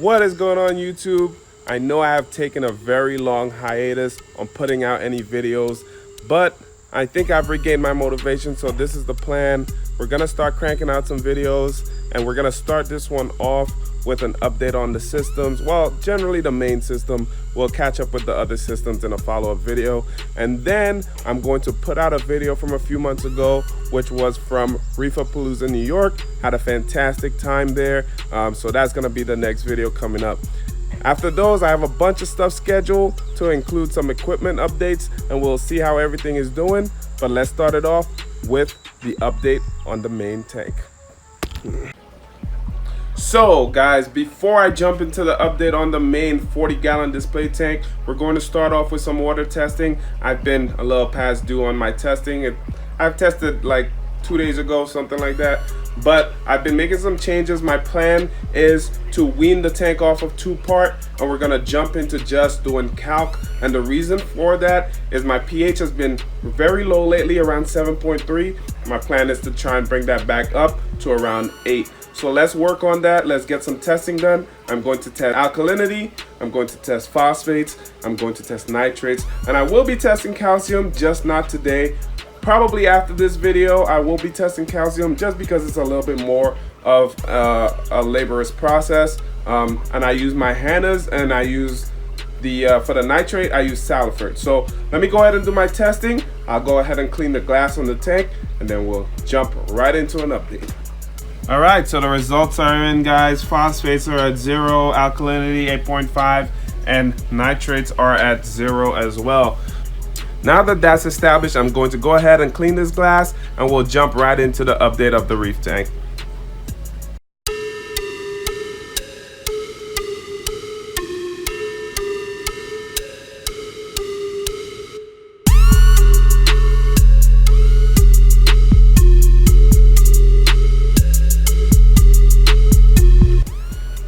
What is going on, YouTube? I know I have taken a very long hiatus on putting out any videos, but I think I've regained my motivation, so this is the plan. We're gonna start cranking out some videos, and we're gonna start this one off with an update on the systems. Well, generally the main system. We'll catch up with the other systems in a follow-up video, and then I'm going to put out a video from a few months ago, which was from Palooza, New York. Had a fantastic time there, so that's gonna be the next video coming up. After those, I have a bunch of stuff scheduled to include some equipment updates, and we'll see how everything is doing. But let's start it off with the update on the main tank. So guys, before I jump into the update on the main 40-gallon display tank, we're going to start off with some water testing. I've been a little past due on my testing. I've tested like 2 days ago, something like that, but I've been making some changes. My plan is to wean the tank off of 2-part, and we're gonna jump into just doing calc. And the reason for that is my pH has been very low lately, around 7.3. My plan is to try and bring that back up to around 8. So let's work on that. Let's get some testing done. I'm going to test alkalinity, I'm going to test phosphates, I'm going to test nitrates, and I will be testing calcium, just not today. Probably after this video, I will be testing calcium, just because it's a little bit more of a laborious process. And I use my HANAs, and I use the for the nitrate, I use Salifert. So let me go ahead and do my testing. I'll go ahead and clean the glass on the tank, and then we'll jump right into an update. All right, so the results are in, guys. Phosphates are at 0, alkalinity 8.5, and nitrates are at 0 as well. Now that that's established, I'm going to go ahead and clean this glass, and we'll jump right into the update of the reef tank.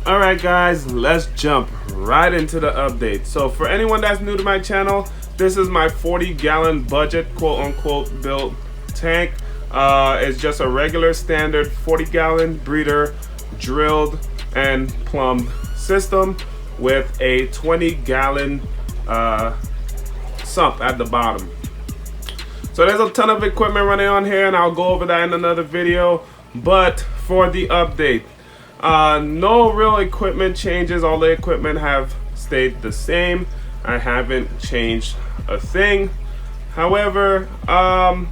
Alright guys, let's jump right into the update. So for anyone that's new to my channel, this is my 40-gallon budget quote-unquote built tank. It's just a regular standard 40-gallon breeder, drilled and plumbed system with a 20-gallon sump at the bottom. So there's a ton of equipment running on here, and I'll go over that in another video. But for the update, no real equipment changes. All the equipment have stayed the same. I haven't changed a thing. However, yeah,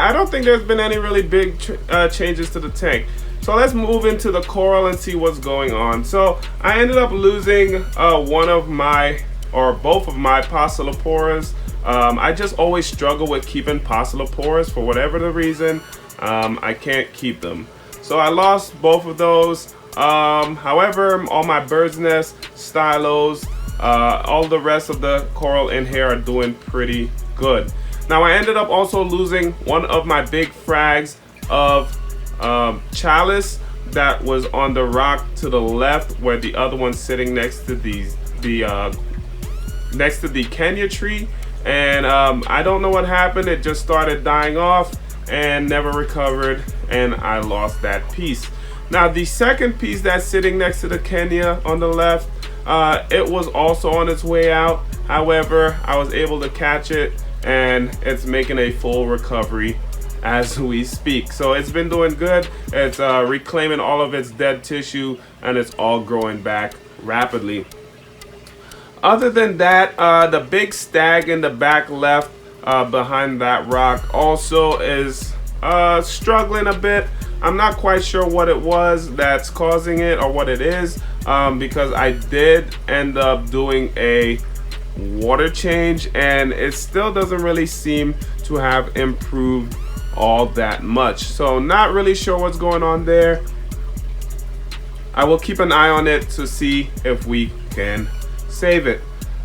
I don't think there's been any really big changes to the tank. So let's move into the coral and see what's going on. So I ended up losing one of my, or both of my Pocilloporas. I just always struggle with keeping Pocilloporas for whatever the reason. I can't keep them. So I lost both of those. However, all my bird's nest, stylos, all the rest of the coral in here are doing pretty good. Now I ended up also losing one of my big frags of chalice that was on the rock to the left, where the other one's sitting next to next to the Kenya tree. And I don't know what happened. It just started dying off and never recovered, and I lost that piece. Now the second piece that's sitting next to the Kenya on the left, it was also on its way out. However, I was able to catch it, and it's making a full recovery as we speak. So it's been doing good. It's reclaiming all of its dead tissue, and it's all growing back rapidly. Other than that, the big stag in the back left behind that rock also is struggling a bit. I'm not quite sure what it was that's causing it, or what it is, because I did end up doing a water change, and it still doesn't really seem to have improved all that much. So not really sure what's going on there. I will keep an eye on it to see if we can save it.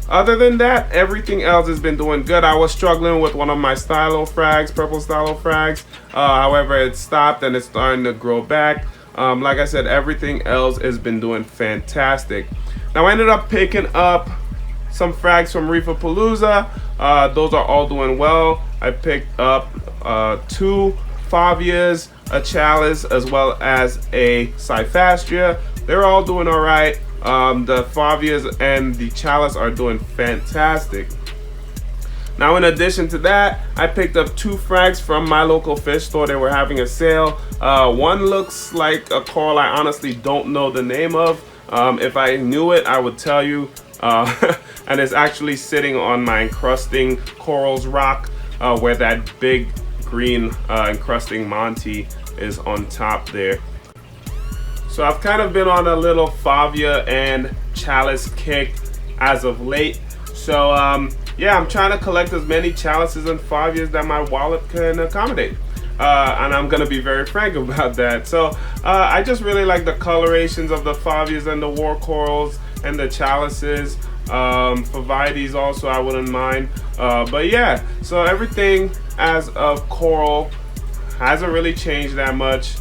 Other than that, everything else has been doing good. I was struggling with one of my stylo frags, purple stylo frags. However, it stopped, and it's starting to grow back. Like I said, everything else has been doing fantastic. Now I ended up picking up some frags from Palooza. Those are all doing well. I picked up 2 Favias, a chalice, as well as a Cyphastria. they're all doing all right. The Favias and the Chalice are doing fantastic. Now, in addition to that, I picked up 2 frags from my local fish store. They were having a sale. One looks like a coral I honestly don't know the name of. If I knew it, I would tell you. And it's actually sitting on my encrusting corals rock, where that big green encrusting Monty is on top there. So I've kind of been on a little Favia and Chalice kick as of late. So yeah, I'm trying to collect as many Chalices and Favias that my wallet can accommodate. And I'm gonna be very frank about that. So I just really like the colorations of the Favias and the war corals and the Chalices. Favites also I wouldn't mind. But yeah, so everything as of coral hasn't really changed that much.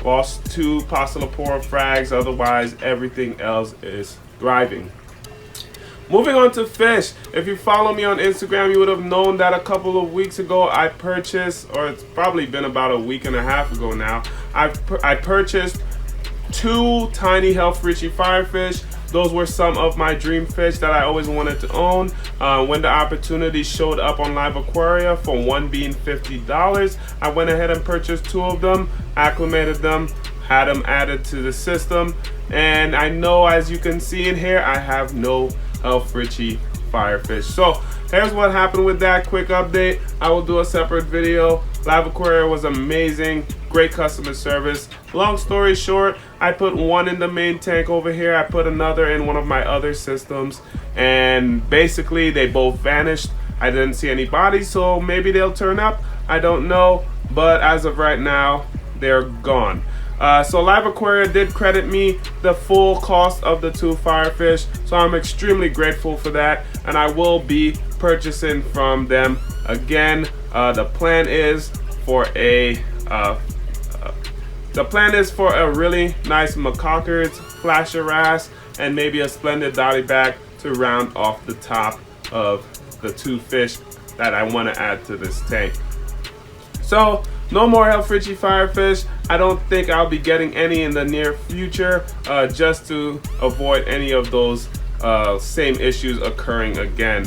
Lost 2 Posilopora frags, otherwise everything else is thriving. Moving on to fish. If you follow me on Instagram, you would have known that a couple of weeks ago I purchased, or it's probably been about a week and a half ago now, I purchased 2 tiny Health Richie firefish. Those were some of my dream fish that I always wanted to own. When the opportunity showed up on Live Aquaria, for one being $50, I went ahead and purchased 2 of them, acclimated them, had them added to the system. And I know, as you can see in here, I have no Health Richie firefish. So here's what happened with that quick update. I will do a separate video. Live Aquaria was amazing, great customer service. Long story short, I put 1 in the main tank over here, I put another in one of my other systems, and basically they both vanished. I didn't see any bodies, so maybe they'll turn up, I don't know, but as of right now, they're gone. So Live Aquaria did credit me the full cost of the 2 firefish, so I'm extremely grateful for that, and I will be purchasing from them again. The plan is for a really nice Macaca's, Flasher Wrasse, and maybe a splendid dolly back to round off the top of the 2 fish that I want to add to this tank. So no more Health Richie firefish. I don't think I'll be getting any in the near future, just to avoid any of those same issues occurring again.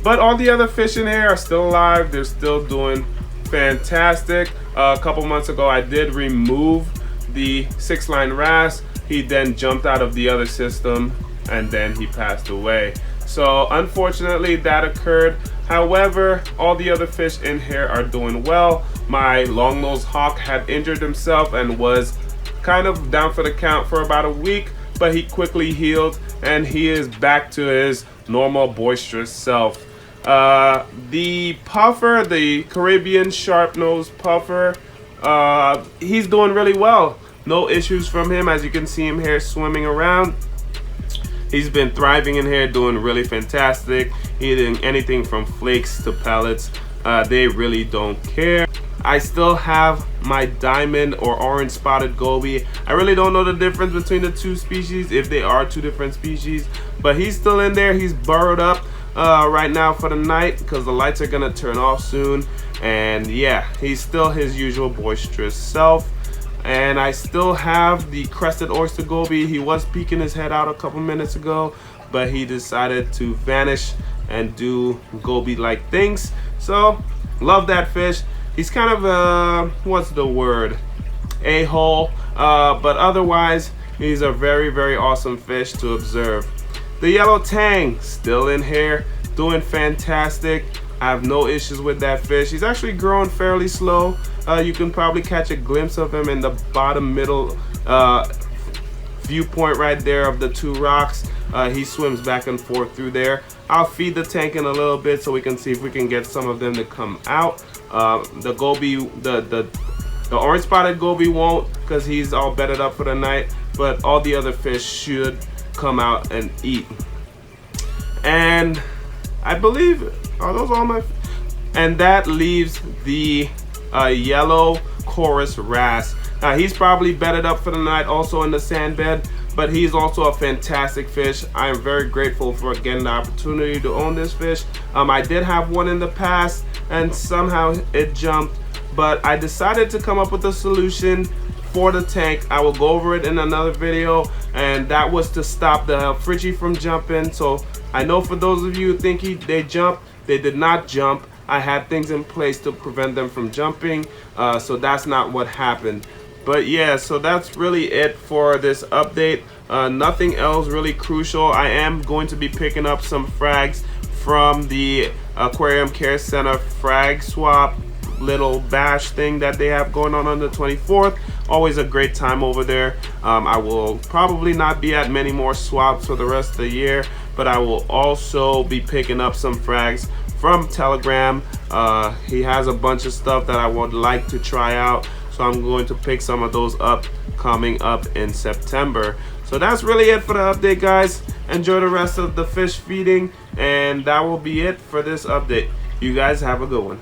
But all the other fish in here are still alive. They're still doing fantastic. A couple months ago, I did remove the 6-line wrasse. He then jumped out of the other system and then he passed away. So unfortunately that occurred. However, all the other fish in here are doing well. My long-nosed hawk had injured himself and was kind of down for the count for about a week, but he quickly healed and he is back to his normal boisterous self. The puffer, the Caribbean sharp-nosed puffer, he's doing really well. No issues from him, as you can see him here swimming around. He's been thriving in here, doing really fantastic, eating anything from flakes to pellets. They really don't care. I still have my diamond or orange spotted goby. I really don't know the difference between the 2 species, if they are 2 different species, but he's still in there. He's burrowed up right now for the night because the lights are gonna turn off soon. And yeah, he's still his usual boisterous self. And I still have the crested oyster goby. He was peeking his head out a couple minutes ago, but he decided to vanish and do goby like things. So love that fish. He's kind of a, what's the word, a-hole, but otherwise he's a very awesome fish to observe. The yellow tang still in here, doing fantastic. I have no issues with that fish. He's actually growing fairly slow. You can probably catch a glimpse of him in the bottom middle viewpoint right there of the 2 rocks. He swims back and forth through there. I'll feed the tank in a little bit so we can see if we can get some of them to come out. The goby, the orange spotted goby won't, because he's all bedded up for the night, but all the other fish should come out and eat. And I believe, are those all my, and that leaves the yellow chorus wrasse. Now he's probably bedded up for the night also in the sand bed, but he's also a fantastic fish. I am very grateful for getting the opportunity to own this fish. I did have one in the past and somehow it jumped, but I decided to come up with a solution for the tank. I will go over it in another video, and that was to stop the Friggy from jumping. So I know for those of you who think they jump, they did not jump. I had things in place to prevent them from jumping, so that's not what happened. But yeah, so that's really it for this update. Nothing else really crucial. I am going to be picking up some frags from the Aquarium Care Center frag swap little bash thing that they have going on the 24th. Always a great time over there. I will probably not be at many more swaps for the rest of the year, but I will also be picking up some frags from Telegram. He has a bunch of stuff that I would like to try out, so I'm going to pick some of those up coming up in September. So that's really it for the update, guys. Enjoy the rest of the fish feeding, and that will be it for this update. You guys have a good one.